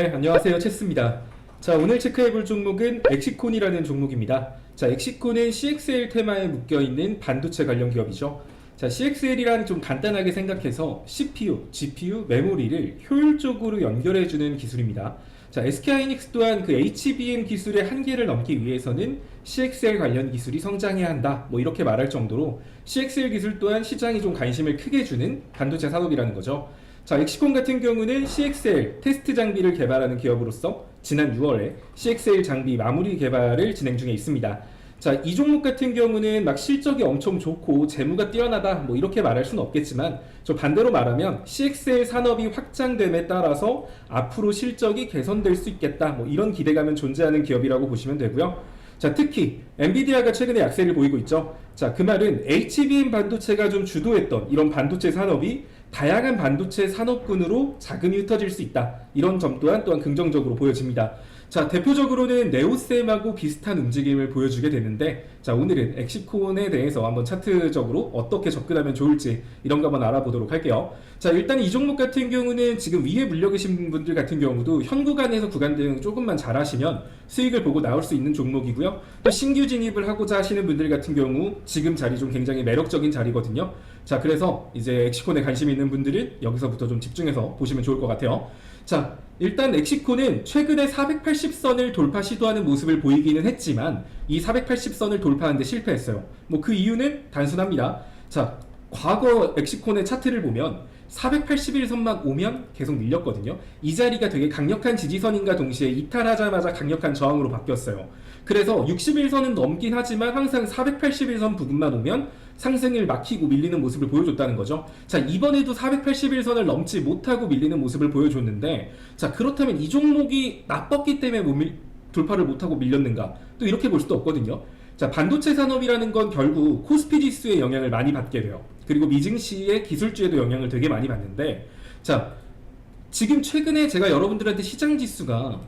네, 안녕하세요. 체스입니다. 자, 오늘 체크해볼 종목은 엑시콘이라는 종목입니다. 자, 엑시콘은 CXL 테마에 묶여있는 반도체 관련 기업이죠. 자, CXL이란 좀 간단하게 생각해서 CPU, GPU, 메모리를 효율적으로 연결해주는 기술입니다. 자, SK하이닉스 또한 그 HBM 기술의 한계를 넘기 위해서는 CXL 관련 기술이 성장해야 한다. 뭐 이렇게 말할 정도로 CXL 기술 또한 시장이 좀 관심을 크게 주는 반도체 산업이라는 거죠. 자, 엑시콘 같은 경우는 CXL 테스트 장비를 개발하는 기업으로서 지난 6월에 CXL 장비 마무리 개발을 진행 중에 있습니다. 자, 이 종목 같은 경우는 막 실적이 엄청 좋고 재무가 뛰어나다 뭐 이렇게 말할 수는 없겠지만 저 반대로 말하면 CXL 산업이 확장됨에 따라서 앞으로 실적이 개선될 수 있겠다 뭐 이런 기대감은 존재하는 기업이라고 보시면 되고요. 자, 특히 엔비디아가 최근에 약세를 보이고 있죠. 자, 그 말은 HBM 반도체가 좀 주도했던 이런 반도체 산업이 다양한 반도체 산업군으로 자금이 흩어질 수 있다. 이런 점 또한 긍정적으로 보여집니다. 자, 대표적으로는 네오셈하고 비슷한 움직임을 보여주게 되는데, 자, 오늘은 엑시콘에 대해서 한번 차트적으로 어떻게 접근하면 좋을지 이런 거 한번 알아보도록 할게요. 자, 일단 이 종목 같은 경우는 지금 위에 물려 계신 분들 같은 경우도 현 구간에서 구간 대응 조금만 잘하시면 수익을 보고 나올 수 있는 종목이고요. 또 신규 진입을 하고자 하시는 분들 같은 경우 지금 자리 좀 굉장히 매력적인 자리거든요. 자, 그래서 이제 엑시콘에 관심 있는 분들은 여기서부터 좀 집중해서 보시면 좋을 것 같아요. 자, 일단 엑시콘은 최근에 480선을 돌파 시도하는 모습을 보이기는 했지만 이 480선을 돌파하는데 실패했어요. 뭐 그 이유는 단순합니다. 자, 과거 엑시콘의 차트를 보면 481선만 오면 계속 밀렸거든요. 이 자리가 되게 강력한 지지선인가 동시에 이탈하자마자 강력한 저항으로 바뀌었어요. 그래서 61선은 넘긴 하지만 항상 481선 부근만 오면 상승을 막히고 밀리는 모습을 보여줬다는 거죠. 자, 이번에도 481선을 넘지 못하고 밀리는 모습을 보여줬는데, 자, 그렇다면 이 종목이 나빴기 때문에 돌파를 못하고 밀렸는가? 또 이렇게 볼 수도 없거든요. 자, 반도체 산업이라는 건 결국 코스피 지수의 영향을 많이 받게 돼요. 그리고 미증시의 기술주에도 영향을 되게 많이 받는데, 자, 지금 최근에 제가 여러분들한테 시장 지수가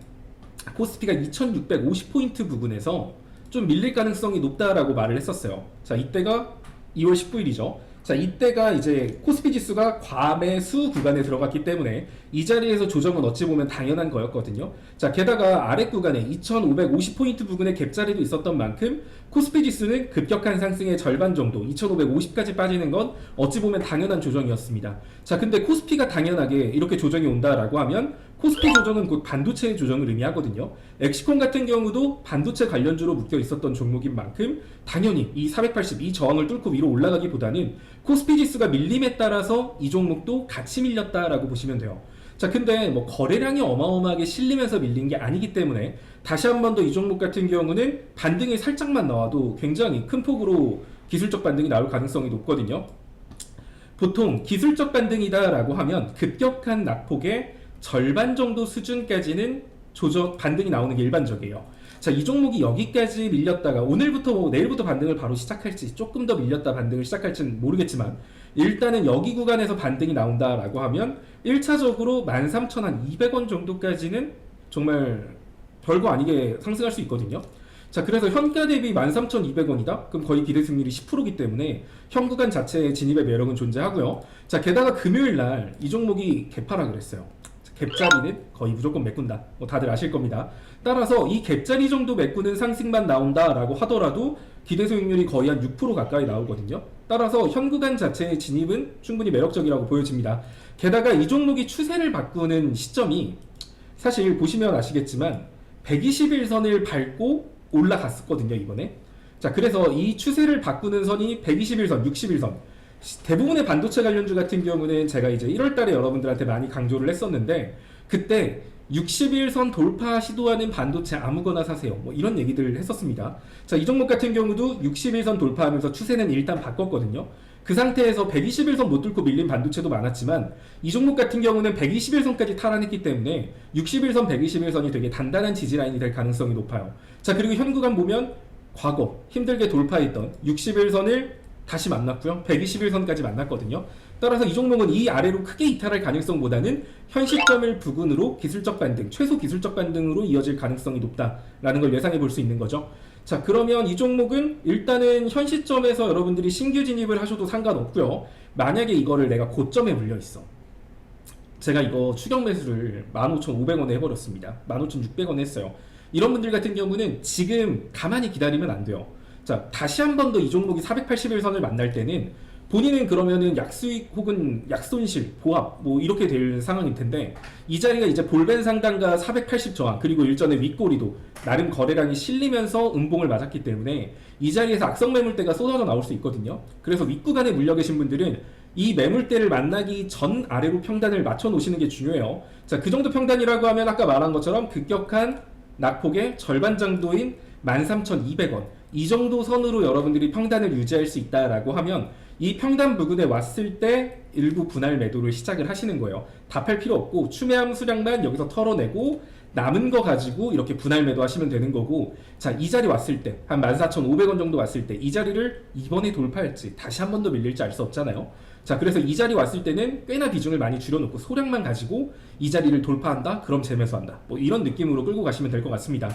코스피가 2650포인트 부근에서 좀 밀릴 가능성이 높다라고 말을 했었어요. 자, 이때가 2월 19일이죠. 자, 이때가 이제 코스피 지수가 과매수 구간에 들어갔기 때문에 이 자리에서 조정은 어찌 보면 당연한 거였거든요. 자, 게다가 아래 구간에 2550포인트 부근의 갭자리도 있었던 만큼 코스피 지수는 급격한 상승의 절반 정도 2550까지 빠지는 건 어찌 보면 당연한 조정이었습니다. 자, 근데 코스피가 당연하게 이렇게 조정이 온다라고 하면 코스피 조정은 곧 반도체의 조정을 의미하거든요. 엑시콘 같은 경우도 반도체 관련주로 묶여 있었던 종목인 만큼 당연히 이 480, 이 저항을 뚫고 위로 올라가기보다는 코스피 지수가 밀림에 따라서 이 종목도 같이 밀렸다라고 보시면 돼요. 자, 근데 뭐 거래량이 어마어마하게 실리면서 밀린 게 아니기 때문에 다시 한 번 더 이 종목 같은 경우는 반등이 살짝만 나와도 굉장히 큰 폭으로 기술적 반등이 나올 가능성이 높거든요. 보통 기술적 반등이다라고 하면 급격한 낙폭의 절반 정도 수준까지는 반등이 나오는 게 일반적이에요. 자, 이 종목이 여기까지 밀렸다가 오늘부터 뭐 내일부터 반등을 바로 시작할지 조금 더 밀렸다 반등을 시작할지는 모르겠지만 일단은 여기 구간에서 반등이 나온다라고 하면 1차적으로 13,200원 정도까지는 정말 별거 아니게 상승할 수 있거든요. 자, 그래서 현가 대비 13,200원이다? 그럼 거의 기대 승률이 10%이기 때문에 현 구간 자체에 진입의 매력은 존재하고요. 자, 게다가 금요일날 이 종목이 개파라 그랬어요. 갭자리는 거의 무조건 메꾼다. 뭐 다들 아실 겁니다. 따라서 이 갭자리 정도 메꾸는 상승만 나온다라고 하더라도 기대 수익률이 거의 한 6% 가까이 나오거든요. 따라서 현 구간 자체의 진입은 충분히 매력적이라고 보여집니다. 게다가 이 종목이 추세를 바꾸는 시점이 사실 보시면 아시겠지만 121선을 밟고 올라갔었거든요, 이번에. 자, 그래서 이 추세를 바꾸는 선이 121선, 61선. 대부분의 반도체 관련주 같은 경우는 제가 이제 1월달에 여러분들한테 많이 강조를 했었는데 그때 61선 돌파 시도하는 반도체 아무거나 사세요 뭐 이런 얘기들을 했었습니다. 자, 이 종목 같은 경우도 61선 돌파하면서 추세는 일단 바꿨거든요. 그 상태에서 121선 못 뚫고 밀린 반도체도 많았지만 이 종목 같은 경우는 121선까지 탈환했기 때문에 61선, 121선이 되게 단단한 지지라인이 될 가능성이 높아요. 자, 그리고 현 구간 보면 과거 힘들게 돌파했던 61선을 다시 만났고요. 121선까지 만났거든요. 따라서 이 종목은 이 아래로 크게 이탈할 가능성보다는 현 시점을 부근으로 기술적 반등, 최소 기술적 반등으로 이어질 가능성이 높다라는 걸 예상해 볼 수 있는 거죠. 자, 그러면 이 종목은 일단은 현 시점에서 여러분들이 신규 진입을 하셔도 상관없고요. 만약에 이거를 내가 고점에 물려 있어. 제가 이거 추격 매수를 15,500원에 해버렸습니다. 15,600원에 했어요. 이런 분들 같은 경우는 지금 가만히 기다리면 안 돼요. 자, 다시 한 번 더 이 종목이 481선을 만날 때는 본인은 그러면은 약수익 혹은 약손실, 보합 뭐 이렇게 될 상황일 텐데, 이 자리가 이제 볼벤 상단과 480 저항 그리고 일전에 윗꼬리도 나름 거래량이 실리면서 음봉을 맞았기 때문에 이 자리에서 악성 매물대가 쏟아져 나올 수 있거든요. 그래서 윗구간에 물려 계신 분들은 이 매물대를 만나기 전 아래로 평단을 맞춰 놓으시는 게 중요해요. 자, 그 정도 평단이라고 하면 아까 말한 것처럼 급격한 낙폭의 절반 정도인 13,200원, 이 정도 선으로 여러분들이 평단을 유지할 수 있다라고 하면 이 평단 부근에 왔을 때 일부 분할 매도를 시작을 하시는 거예요. 답할 필요 없고 추매함 수량만 여기서 털어내고 남은 거 가지고 이렇게 분할 매도 하시면 되는 거고, 자, 이 자리 왔을 때 한 14,500원 정도 왔을 때 이 자리를 이번에 돌파할지 다시 한 번 더 밀릴지 알 수 없잖아요. 자, 그래서 이 자리 왔을 때는 꽤나 비중을 많이 줄여놓고 소량만 가지고 이 자리를 돌파한다? 그럼 재매수한다. 뭐 이런 느낌으로 끌고 가시면 될 것 같습니다.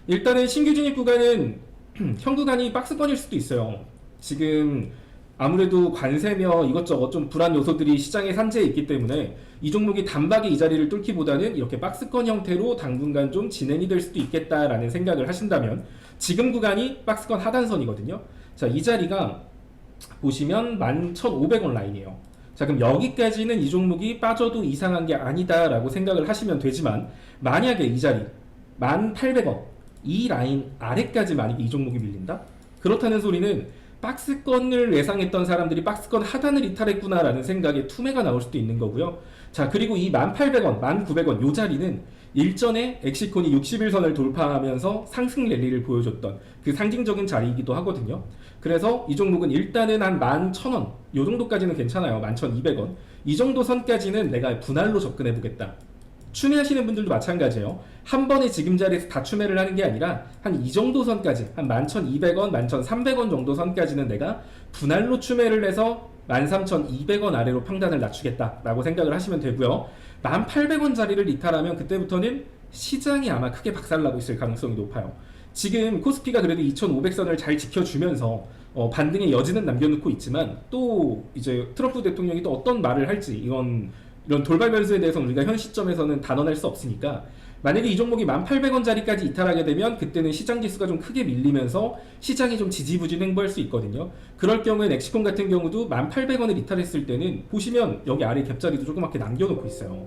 일단은 신규 진입 구간은 현 구간이 박스권일 수도 있어요. 지금 아무래도 관세며 이것저것 좀 불안 요소들이 시장에 산재해 있기 때문에 이 종목이 단박에 이 자리를 뚫기보다는 이렇게 박스권 형태로 당분간 좀 진행이 될 수도 있겠다라는 생각을 하신다면, 지금 구간이 박스권 하단선이거든요. 자, 이 자리가 보시면 11,500원 라인이에요. 자, 그럼 여기까지는 이 종목이 빠져도 이상한 게 아니다라고 생각을 하시면 되지만, 만약에 이 자리 1,800원 이 라인 아래까지 만약에 이 종목이 밀린다? 그렇다는 소리는 박스권을 예상했던 사람들이 박스권 하단을 이탈했구나 라는 생각에 투매가 나올 수도 있는 거고요. 자, 그리고 이 1,800원, 1,900원 요 자리는 일전에 엑시콘이 60일선을 돌파하면서 상승 랠리를 보여줬던 그 상징적인 자리이기도 하거든요. 그래서 이 종목은 일단은 한 11,000원 요 정도까지는 괜찮아요. 11,200원 이 정도 선까지는 내가 분할로 접근해 보겠다. 추매하시는 분들도 마찬가지예요. 한 번에 지금 자리에서 다 추매를 하는 게 아니라 한 이 정도 선까지, 한 11,200원, 11,300원 정도 선까지는 내가 분할로 추매를 해서 13,200원 아래로 평단을 낮추겠다라고 생각을 하시면 되고요. 1,800원 자리를 이탈하면 그때부터는 시장이 아마 크게 박살나고 있을 가능성이 높아요. 지금 코스피가 그래도 2,500선을 잘 지켜주면서 반등의 여지는 남겨놓고 있지만, 또 이제 트럼프 대통령이 또 어떤 말을 할지, 이런 돌발 변수에 대해서 우리가 현 시점에서는 단언할 수 없으니까, 만약에 이 종목이 1,800원 자리까지 이탈하게 되면 그때는 시장 지수가 좀 크게 밀리면서 시장이 좀 지지부진 행보할 수 있거든요. 그럴 경우에 엑시콘 같은 경우도 1,800원을 이탈했을 때는 보시면 여기 아래 갭자리도 조그맣게 남겨놓고 있어요.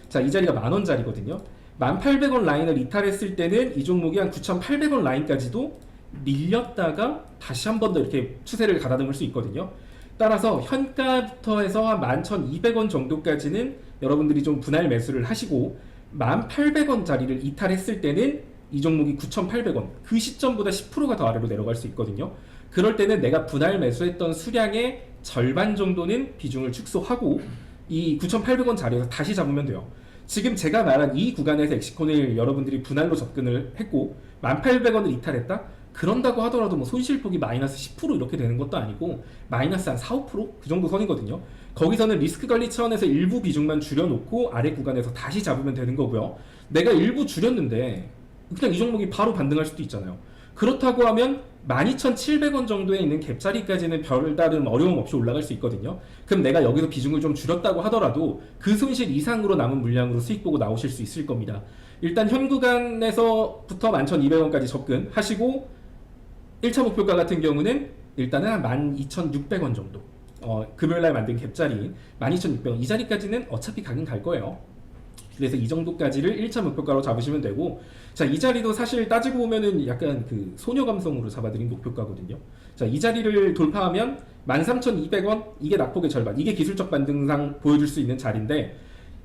자, 이 자리가 만원 자리거든요. 1,800원 라인을 이탈했을 때는 이 종목이 한 9,800원 라인까지도 밀렸다가 다시 한 번 더 이렇게 추세를 가다듬을 수 있거든요. 따라서 현가부터 해서 한 11,200원 정도까지는 여러분들이 좀 분할 매수를 하시고, 1,800원 자리를 이탈했을 때는 이 종목이 9,800원, 그 시점보다 10%가 더 아래로 내려갈 수 있거든요. 그럴 때는 내가 분할 매수했던 수량의 절반 정도는 비중을 축소하고 이 9,800원 자리에서 다시 잡으면 돼요. 지금 제가 말한 이 구간에서 엑시콘을 여러분들이 분할로 접근을 했고 1,800원을 이탈했다? 그런다고 하더라도 뭐 손실폭이 마이너스 10% 이렇게 되는 것도 아니고 마이너스 한 4, 5%? 그 정도 선이거든요. 거기서는 리스크 관리 차원에서 일부 비중만 줄여놓고 아래 구간에서 다시 잡으면 되는 거고요. 내가 일부 줄였는데 그냥 이 종목이 바로 반등할 수도 있잖아요. 그렇다고 하면 12,700원 정도에 있는 갭자리까지는 별다른 어려움 없이 올라갈 수 있거든요. 그럼 내가 여기서 비중을 좀 줄였다고 하더라도 그 손실 이상으로 남은 물량으로 수익 보고 나오실 수 있을 겁니다. 일단 현 구간에서부터 11,200원까지 접근하시고 1차 목표가 같은 경우는 일단은 한 12,600원 정도, 금요일날 만든 갭자리 12,600원 이 자리까지는 어차피 가긴 갈 거예요. 그래서 이 정도까지를 1차 목표가로 잡으시면 되고, 자, 이 자리도 사실 따지고 보면은 약간 그 소녀 감성으로 잡아드린 목표가거든요. 자, 이 자리를 돌파하면 13,200원, 이게 낙폭의 절반, 이게 기술적 반등상 보여줄 수 있는 자리인데,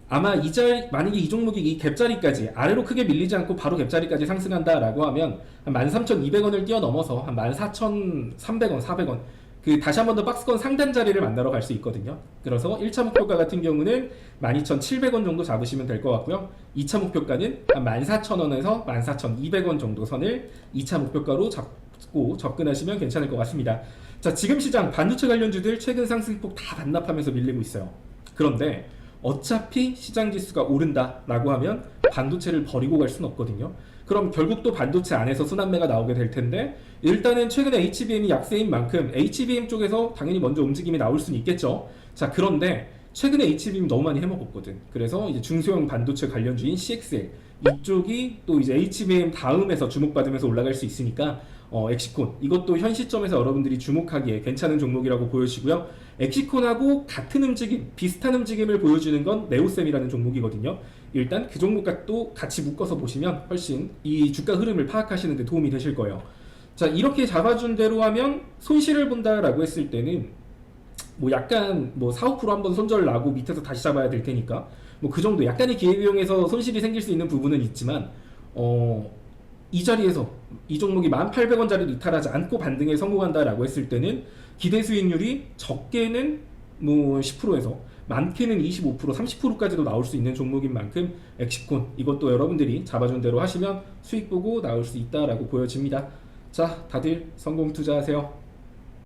아마 이 자리, 만약에 이 종목이 이 갭자리까지 아래로 크게 밀리지 않고 바로 갭자리까지 상승한다라고 하면 한 13,200원을 뛰어넘어서 한 14,300원, 400원 그 다시 한 번 더 박스권 상단 자리를 만나러 갈 수 있거든요. 그래서 1차 목표가 같은 경우는 12,700원 정도 잡으시면 될 것 같고요. 2차 목표가는 한 14,000원에서 14,200원 정도 선을 2차 목표가로 잡고 접근하시면 괜찮을 것 같습니다. 자, 지금 시장 반도체 관련주들 최근 상승폭 다 반납하면서 밀리고 있어요. 그런데 어차피 시장 지수가 오른다라고 하면 반도체를 버리고 갈 수는 없거든요. 그럼 결국 또 반도체 안에서 순환매가 나오게 될 텐데, 일단은 최근에 HBM이 약세인 만큼 HBM 쪽에서 당연히 먼저 움직임이 나올 수는 있겠죠. 자, 그런데 최근에 HBM 너무 많이 해먹었거든. 그래서 이제 중소형 반도체 관련주인 CXL 이쪽이 또 이제 HBM 다음에서 주목받으면서 올라갈 수 있으니까 엑시콘 이것도 현 시점에서 여러분들이 주목하기에 괜찮은 종목이라고 보여지고요. 엑시콘하고 같은 움직임, 비슷한 움직임을 보여주는 건 네오셈이라는 종목이거든요. 일단 그 종목과 또 같이 묶어서 보시면 훨씬 이 주가 흐름을 파악하시는 데 도움이 되실 거예요. 자, 이렇게 잡아준 대로 하면 손실을 본다라고 했을 때는 뭐 약간 뭐 4, 5% 한번 손절 나고 밑에서 다시 잡아야 될 테니까 뭐 그 정도 약간의 기회비용에서 손실이 생길 수 있는 부분은 있지만 이 자리에서 이 종목이 1,800원짜리를 이탈하지 않고 반등에 성공한다라고 했을 때는 기대 수익률이 적게는 뭐 10%에서 많게는 25%, 30%까지도 나올 수 있는 종목인 만큼 엑시콘 이것도 여러분들이 잡아준 대로 하시면 수익 보고 나올 수 있다라고 보여집니다. 자, 다들 성공 투자하세요.